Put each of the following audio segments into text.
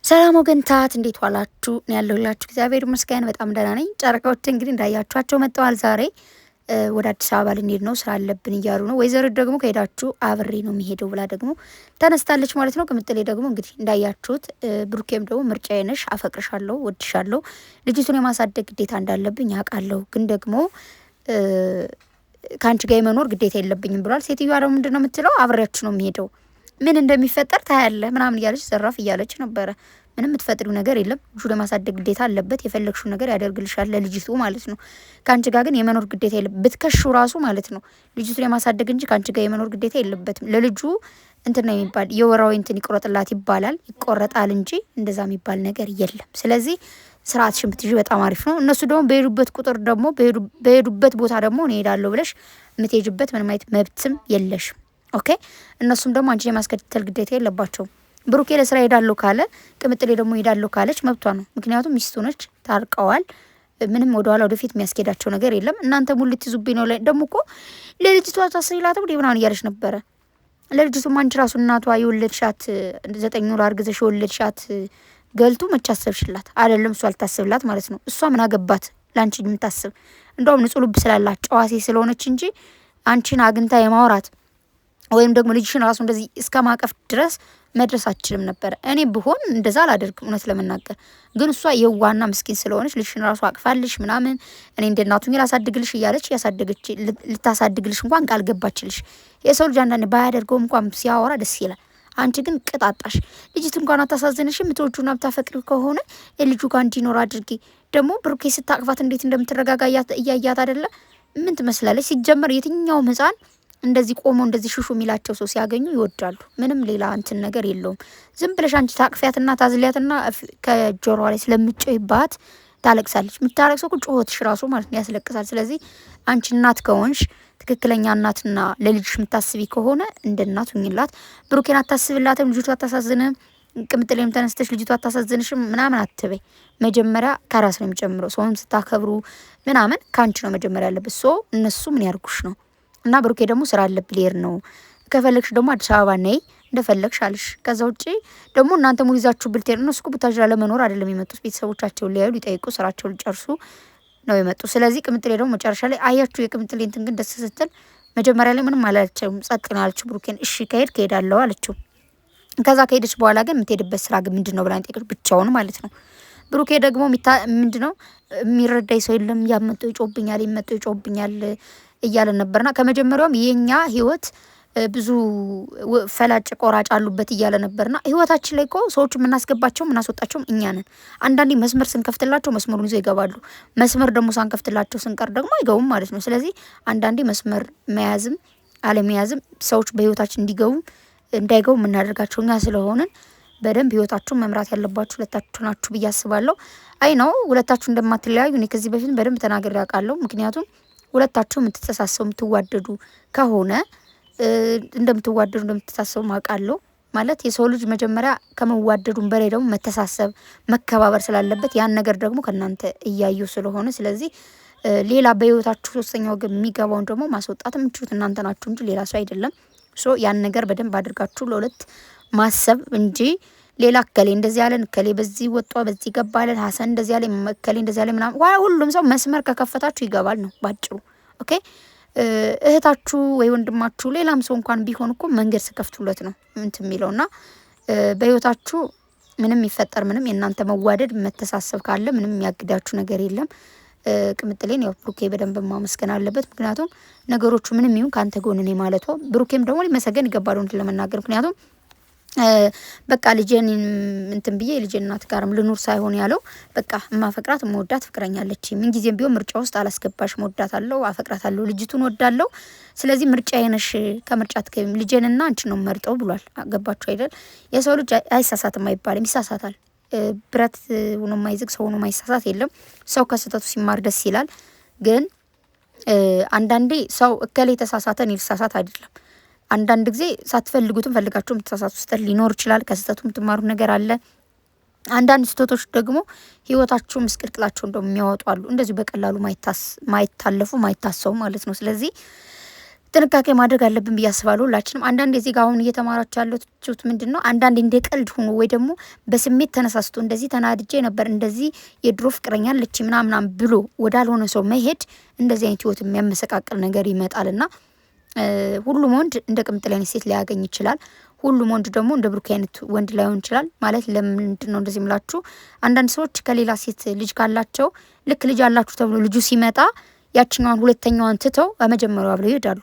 ሰላም ወገንታት እንዴት ዋላችሁ? ያለሁላችሁ እግዚአብሔር ይመስገን በጣም ደህና ነኝ። ጨረቃዎች እንግዲህ እንዳያችኋቸው መጥተዋል። ዛሬ ወደ አዲስ አበባ ልንሄድ ነው፣ ስራ አለብን እያሉ ነው። ወይዘሮ ደግሞ ከሄዳችሁ አብሬ ነው የሚሄደው ብላ ደግሞ ተነስታለች ማለት ነው። ቅምጥሌ ደግሞ እንግዲህ እንዳያችሁት፣ ብሩኬም ደግሞ ምርጫዬ ነሽ፣ አፈቅርሻለሁ፣ ወድሻለሁ፣ ልጅቱን የማሳደግ ግዴታ እንዳለብኝ ያውቃለሁ፣ ግን ደግሞ ከአንቺ ጋር የመኖር ግዴታ የለብኝም ብሏል። ሴትዮዋ ደግሞ ምንድን ነው የምትለው? አብሬያችሁ ነው የሚሄደው፣ ምን እንደሚፈጠር ታያለህ ምናምን እያለች ዘራፍ እያለች ነበረ። ምንም የምትፈጥሪው ነገር የለም። ልጁ ለማሳደግ ግዴታ አለበት። የፈለግሽው ነገር ያደርግልሻል ለልጅቱ ማለት ነው። ከአንቺ ጋር ግን የመኖር ግዴታ የለም። ብትከሹ ራሱ ማለት ነው ልጅቱን የማሳደግ እንጂ ከአንቺ ጋር የመኖር ግዴታ የለበትም። ለልጁ እንትን ነው የሚባል የወራዊ እንትን ይቆረጥላት ይባላል፣ ይቆረጣል እንጂ እንደዛ የሚባል ነገር የለም። ስለዚህ ስርዓትሽን ብትይዥ በጣም አሪፍ ነው። እነሱ ደግሞ በሄዱበት ቁጥር ደግሞ በሄዱበት ቦታ ደግሞ እኔ እሄዳለሁ ብለሽ የምትሄጅበት ምንም አይነት መብትም የለሽም። ኦኬ። እነሱም ደግሞ አንቺን የማስከተል ግዴታ የለባቸውም። ብሩኬ ለስራ ሄዳለሁ ካለ ቅምጥሌ ደግሞ ሄዳለሁ ካለች መብቷ ነው። ምክንያቱም ሚስቱ ነች፣ ታርቀዋል። ምንም ወደኋላ ወደፊት የሚያስኬዳቸው ነገር የለም። እናንተ ሙሉ ልትይዙብኝ ነው። ላይ ደግሞ እኮ ለልጅቷ ታስሪላት ወደ ምናምን እያለች ነበረ። ለልጅቱ አንቺ ራሱ እናቷ የወለድሻት 9 ወር አርግዘሽ የወለድሻት ገልቱ መች አሰብሽላት? አይደለም እሷ አልታስብላት ማለት ነው። እሷ ምን አገባት ለአንቺ የምታስብ? እንደውም ንጹህ ልብ ስላላት ጨዋሴ ስለሆነች እንጂ አንቺን አግኝታ የማውራት ወይም ደግሞ ልጅሽን ራሱ እንደዚህ እስከ ማቀፍ ድረስ መድረስ አትችልም ነበረ። እኔ ብሆን እንደዛ አላደርግም እውነት ለመናገር። ግን እሷ የዋና ምስኪን ስለሆነች ልጅሽን ራሱ አቅፋልሽ ምናምን እኔ እንደ እናቱኝ ላሳድግልሽ እያለች ያሳደገች ልታሳድግልሽ እንኳን ቃል ገባችልሽ። የሰው ልጅ አንዳንዴ ባያደርገው እንኳን ሲያወራ ደስ ይላል። አንቺ ግን ቅጣጣሽ። ልጅት እንኳን አታሳዝንሽ። የምትወጁና ብታፈቅሪው ከሆነ የልጁ ጋር እንዲኖር አድርጊ። ደግሞ ብሩኬ ስታቅፋት እንዴት እንደምትረጋጋ እያያት አይደለ? ምን ትመስላለች? ሲጀመር የትኛውም ህፃን እንደዚህ ቆሞ እንደዚህ ሽሹ የሚላቸው ሰው ሲያገኙ ይወዳሉ። ምንም ሌላ እንትን ነገር የለውም። ዝም ብለሽ አንቺ ታቅፊያትና ታዝሊያትና ከጆሮዋ ላይ ስለምጮይባት ታለቅሳለች። የምታለቅሰው ጩኸትሽ ራሱ ማለት ነው ያስለቅሳል። ስለዚህ አንቺ እናት ከሆንሽ ትክክለኛ እናትና ለልጅሽ የምታስቢ ከሆነ እንደ እናት ሁኝላት። ብሩኬን አታስብላትም፣ ልጅቷ አታሳዝንም። ቅምጥሌም ተነስተሽ ልጅቷ አታሳዝንሽም ምናምን አትበይ። መጀመሪያ ከራስ ነው የሚጨምረው። ሰውን ስታከብሩ ምናምን ከአንቺ ነው መጀመሪያ ያለበት። ሶ እነሱ ምን ያርጉሽ ነው። እና ብሩኬ ደግሞ ስራ አለብ ሊሄድ ነው። ከፈለግሽ ደግሞ አዲስ አበባ ነይ እንደፈለግሽ አልሽ። ከዛ ውጪ ደግሞ እናንተ ሙሉ ይዛችሁ ብልቴር ነው። እስኩ ቡታጅራ ለመኖር አይደለም የመጡት። ቤተሰቦቻቸውን ሊያዩ ሊጠይቁ ስራቸውን ሊጨርሱ ነው የመጡ። ስለዚህ ቅምጥሌ ደግሞ መጨረሻ ላይ አያችሁ የቅምጥሌ እንትን ግን ደስ ስትል መጀመሪያ ላይ ምንም አላለችም። ጸጥ ነው ያለችው። ብሩኬን እሺ ከሄድ ከሄዳለሁ አለችው። ከዛ ከሄደች በኋላ ግን የምትሄድበት ስራ ግን ምንድን ነው ብላ ጠየቀች። ብቻውን ማለት ነው። ብሩኬ ደግሞ ምንድን ነው የሚረዳኝ ሰው የለም፣ ያመጡ ይጮብኛል፣ ይመጡ ይጮብኛል እያለ ነበርና ከመጀመሪያውም የኛ ህይወት ብዙ ፈላጭ ቆራጭ አሉበት እያለ ነበርና ህይወታችን ላይ እኮ ሰዎች የምናስገባቸው የምናስወጣቸውም እኛ ነን። አንዳንዴ መስመር ስንከፍትላቸው መስመሩን ይዘው ይገባሉ። መስመር ደግሞ ሳንከፍትላቸው ስንቀር ደግሞ አይገቡም ማለት ነው። ስለዚህ አንዳንዴ መስመር መያዝም አለመያዝም ሰዎች በህይወታችን እንዳይገቡ የምናደርጋቸው እኛ ስለሆንን በደንብ ህይወታችሁን መምራት ያለባችሁ ሁለታችሁ ናችሁ ብዬ አስባለሁ። አይ ነው ሁለታችሁ እንደማትለያዩ እኔ ከዚህ በፊት በደንብ ተናግሬ አውቃለሁ። ምክንያቱም ሁለታችሁ የምትተሳሰቡ የምትዋደዱ ከሆነ እንደምትዋደዱ እንደምትተሳሰቡ አውቃለሁ። ማለት የሰው ልጅ መጀመሪያ ከመዋደዱም በላይ ደግሞ መተሳሰብ መከባበር ስላለበት ያን ነገር ደግሞ ከእናንተ እያዩ ስለሆነ ስለዚህ ሌላ በህይወታችሁ ሶስተኛ ወገን የሚገባውን ደግሞ ማስወጣት የምትችሉት እናንተ ናችሁ እንጂ ሌላ ሰው አይደለም። ሶ ያን ነገር በደንብ አድርጋችሁ ለሁለት ማሰብ እንጂ ሌላ እከሌ እንደዚህ ያለን እከሌ በዚህ ወጣ በዚህ ገባለን ሀሰን እንደዚህ ያለ እከሌ እንደዚህ ያለ ምናምን ሁሉም ሰው መስመር ከከፈታችሁ ይገባል ነው ባጭሩ። ኦኬ። እህታችሁ ወይ ወንድማችሁ ሌላም ሰው እንኳን ቢሆን እኮ መንገድ ስከፍቱለት ነው እንትን የሚለውና በህይወታችሁ ምንም ይፈጠር ምንም የእናንተ መዋደድ መተሳሰብ ካለ ምንም የሚያግዳችሁ ነገር የለም። ቅምጥሌን ያው ብሩኬ በደንብ ማመስገን አለበት። ምክንያቱም ነገሮቹ ምንም ይሁን ካንተ ጎን ነኝ ማለቷ ብሩኬም ደግሞ ሊመሰገን ይገባል እንትን ለመናገር ምክንያቱም በቃ ልጄን እንትን ብዬ ልጄን እናት ጋርም ልኑር ሳይሆን ያለው በቃ ማፈቅራት መወዳት ፍቅረኛለች። ምን ጊዜም ቢሆን ምርጫ ውስጥ አላስገባሽ። መወዳታለሁ፣ አፈቅራታለሁ፣ ልጅቱን ወዳለሁ። ስለዚህ ምርጫ የነሽ ከምርጫት ከም ልጄንና አንቺን ነው መርጠው ብሏል። አገባችሁ አይደል? የሰው ልጅ አይሳሳትም አይባልም፣ ይሳሳታል። ብረት ሆኖ ማይዝግ ሰው ሆኖ ማይሳሳት የለም። ሰው ከስተቱ ሲማር ደስ ይላል። ግን አንዳንዴ ሰው እከሌ ተሳሳተን ይልሳሳት አይደለም። አንዳንድ ጊዜ ሳትፈልጉትም ፈልጋችሁ የምትሳሳቱ ስህተት ሊኖር ይችላል። ከስህተቱ የምትማሩ ነገር አለ። አንዳንድ ስህተቶች ደግሞ ህይወታችሁ ምስቅልቅላቸው እንደሚያወጡ አሉ። እንደዚሁ በቀላሉ ማይታለፉ ማይታሰቡ ማለት ነው። ስለዚህ ጥንቃቄ ማድረግ አለብን ብዬ አስባለሁ ሁላችንም። አንዳንድ እዚህ ጋር አሁን እየተማራችሁ ያለችሁት ምንድነው አንዳንድ እንደ ቀልድ ሆኖ ወይ ደግሞ በስሜት ተነሳስቶ እንደዚህ ተናድጄ ነበር እንደዚህ የድሮ ፍቅረኛ አለች ምናምን ብሎ ወዳልሆነ ሰው መሄድ እንደዚህ አይነት ህይወት የሚያመሰቃቅል ነገር ይመጣልና ሁሉም ወንድ እንደ ቅምጥሌ አይነት ሴት ሊያገኝ ይችላል። ሁሉም ወንድ ደግሞ እንደ ብሩኬ አይነት ወንድ ላይሆን ይችላል። ማለት ለምንድን ነው እንደዚህ ምላችሁ? አንዳንድ ሰዎች ከሌላ ሴት ልጅ ካላቸው ልክ ልጅ አላችሁ ተብሎ ልጁ ሲመጣ ያችኛዋን ሁለተኛዋን ትተው በመጀመሪያዋ ብለው ይሄዳሉ።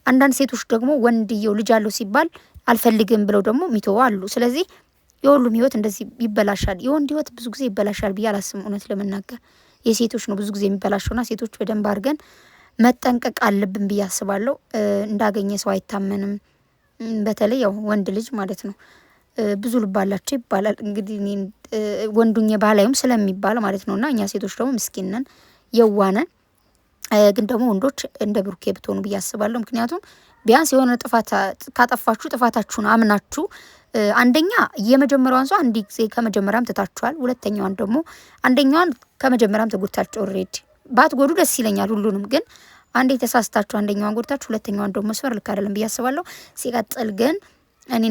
አንዳንድ ሴቶች ደግሞ ወንድየው ልጅ አለው ሲባል አልፈልግም ብለው ደግሞ ሚተው አሉ። ስለዚህ የሁሉም ህይወት እንደዚህ ይበላሻል። የወንድ ህይወት ብዙ ጊዜ ይበላሻል ብዬ አላስብም። እውነት ለመናገር የሴቶች ነው ብዙ ጊዜ የሚበላሸውና ሴቶች በደንብ አድርገን መጠንቀቅ አለብን ብዬ አስባለሁ። እንዳገኘ ሰው አይታመንም። በተለይ ያው ወንድ ልጅ ማለት ነው ብዙ ልብ አላቸው ይባላል። እንግዲህ ወንዱኝ ባህላዩም ስለሚባል ማለት ነውና እኛ ሴቶች ደግሞ ምስኪን ነን፣ የዋነን። ግን ደግሞ ወንዶች እንደ ብሩኬ ብትሆኑ ብዬ አስባለሁ። ምክንያቱም ቢያንስ የሆነ ጥፋት ካጠፋችሁ ጥፋታችሁን አምናችሁ አንደኛ የመጀመሪያዋን ሰው አንድ ጊዜ ከመጀመሪያም ትታችኋል። ሁለተኛዋን ደግሞ አንደኛዋን ከመጀመሪያም ተጎድታችሁ ኦልሬዲ ባትጎዱ ደስ ይለኛል ሁሉንም። ግን አንዴ ተሳስታችሁ አንደኛዋን ጎድታችሁ ሁለተኛዋን ደግሞ መስፈር ልክ አይደለም ብዬ አስባለሁ። ሲቀጥል ግን እኔ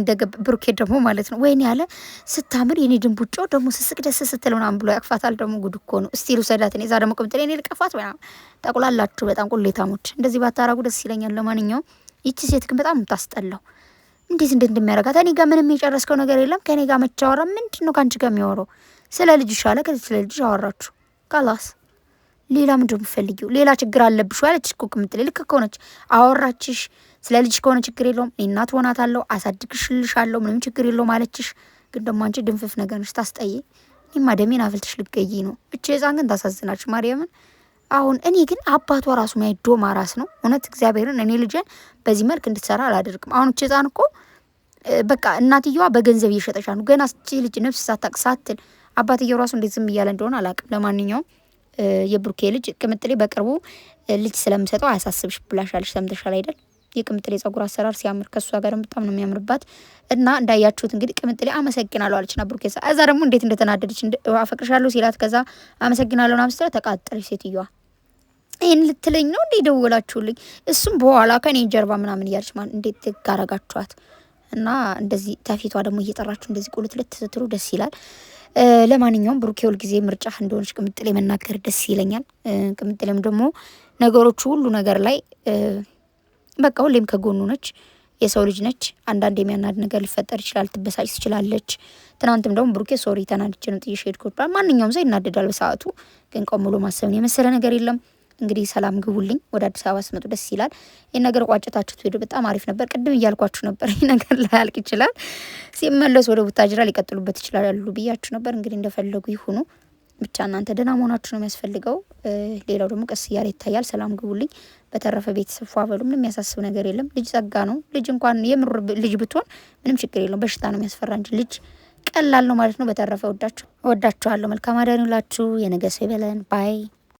ብሩኬ ደግሞ ማለት ነው ወይኔ ያለ ስታምር የኔ ድንቡጮ ደግሞ ስስቅ ደስ ስትል ምናምን ብሎ ያቅፋታል። ደግሞ ጉድ እኮ ነው። እስቲ ልውሰዳት እኔ እዛ ደግሞ ቅምጥሌ እኔ ልቀፋት ምናምን ጠቁላላችሁ። በጣም ቁሌታሞች እንደዚህ ባታራጉ ደስ ይለኛል። ለማንኛውም ይቺ ሴት ግን በጣም የምታስጠላው እንዴት እንደሚያረጋት። እኔ ጋር ምንም የጨረስከው ነገር የለም ከእኔ ጋር መቻወራ ምንድን ነው ከአንቺ ጋር የሚያወራው? ስለ ልጅሽ አለ ከዚህ ስለ ልጅሽ አወራችሁ ካላስ ሌላ ምንድነው የምትፈልጊው? ሌላ ችግር አለብሽ ያለች እኮ ቅምጥሌ ልክ ከሆነች አወራችሽ። ስለ ልጅሽ ከሆነ ችግር የለውም እኔ እናት ሆናታለሁ አሳድግሽልሻለሁ ምንም ችግር የለውም አለችሽ። ግን ደግሞ አንቺ ድንፍፍ ነገር ነሽ ታስጠይ። እኔማ ደሜን አፍልተሽ ልትገዢ ነው። እቺ ህፃን ግን ታሳዝናችሁ ማርያምን። አሁን እኔ ግን አባቷ ራሱ ማይዶ ማራስ ነው እውነት እግዚአብሔርን። እኔ ልጄን በዚህ መልክ እንድትሰራ አላደርግም። አሁን እቺ ህፃን እኮ በቃ እናትየዋ በገንዘብ እየሸጠሻ ነው። ገና እቺ ልጅ ነፍስ ሳታቅ ሳትል አባትየው ራሱ እንዴት ዝም እያለ እንደሆነ አላውቅም። ለማንኛውም የብሩኬ ልጅ ቅምጥሌ በቅርቡ ልጅ ስለምሰጠው አያሳስብሽ ብላሻለሽ። ሰምተሻል አይደል? የቅምጥሌ ጸጉር አሰራር ሲያምር ከሷ ጋር በጣም ነው የሚያምርባት። እና እንዳያችሁት እንግዲህ ቅምጥሌ አመሰግናለሁ አለችና ብሩኬ እዛ ደግሞ እንዴት እንደተናደደች አፈቅርሻለሁ ሲላት ከዛ አመሰግናለሁ ናምስተረ ተቃጠለች ሴትዮዋ። ይሄን ልትለኝ ነው እንዴ ደውላችሁልኝ? እሱም በኋላ ከኔ ጀርባ ምናምን እያለች ማለት እንዴት ጋረጋችኋት? እና እንደዚህ ተፊቷ ደግሞ እየጠራችሁ እንደዚህ ቁልት ልትስትሩ ደስ ይላል። ለማንኛውም ብሩኬ ሁል ጊዜ ምርጫ እንደሆነች ቅምጥሌ መናገር ደስ ይለኛል። ቅምጥሌም ደግሞ ነገሮቹ ሁሉ ነገር ላይ በቃ ሁሌም ከጎኑ ነች። የሰው ልጅ ነች። አንዳንድ የሚያናድ ነገር ሊፈጠር ይችላል፣ ትበሳጭ ትችላለች። ትናንትም ደግሞ ብሩኬ ሶሪ ተናድጄ ነው ጥዬሽ ሄድኩ ብሏል። ማንኛውም ሰው ይናደዳል በሰዓቱ። ግን ቆም ብሎ ማሰብን የመሰለ ነገር የለም። እንግዲህ ሰላም ግቡልኝ። ወደ አዲስ አበባ ስመጡ ደስ ይላል። ይህ ነገር ቋጭታችሁ ትሄዱ በጣም አሪፍ ነበር። ቅድም እያልኳችሁ ነበር ይህ ነገር ላያልቅ ይችላል፣ ሲመለሱ ወደ ቡታጅራ ሊቀጥሉበት ይችላሉ ብያችሁ ነበር። እንግዲህ እንደፈለጉ ይሁኑ። ብቻ እናንተ ደህና መሆናችሁ ነው የሚያስፈልገው። ሌላው ደግሞ ቀስ እያለ ይታያል። ሰላም ግቡልኝ። በተረፈ ቤተሰብ ፏበሉ። ምንም የሚያሳስብ ነገር የለም። ልጅ ጸጋ ነው። ልጅ እንኳን የምር ልጅ ብትሆን ምንም ችግር የለውም። በሽታ ነው የሚያስፈራ እንጂ ልጅ ቀላል ነው ማለት ነው። በተረፈ ወዳችኋለሁ። መልካም አዳር ይሁንላችሁ። የነገ ሰው ይበለን ባይ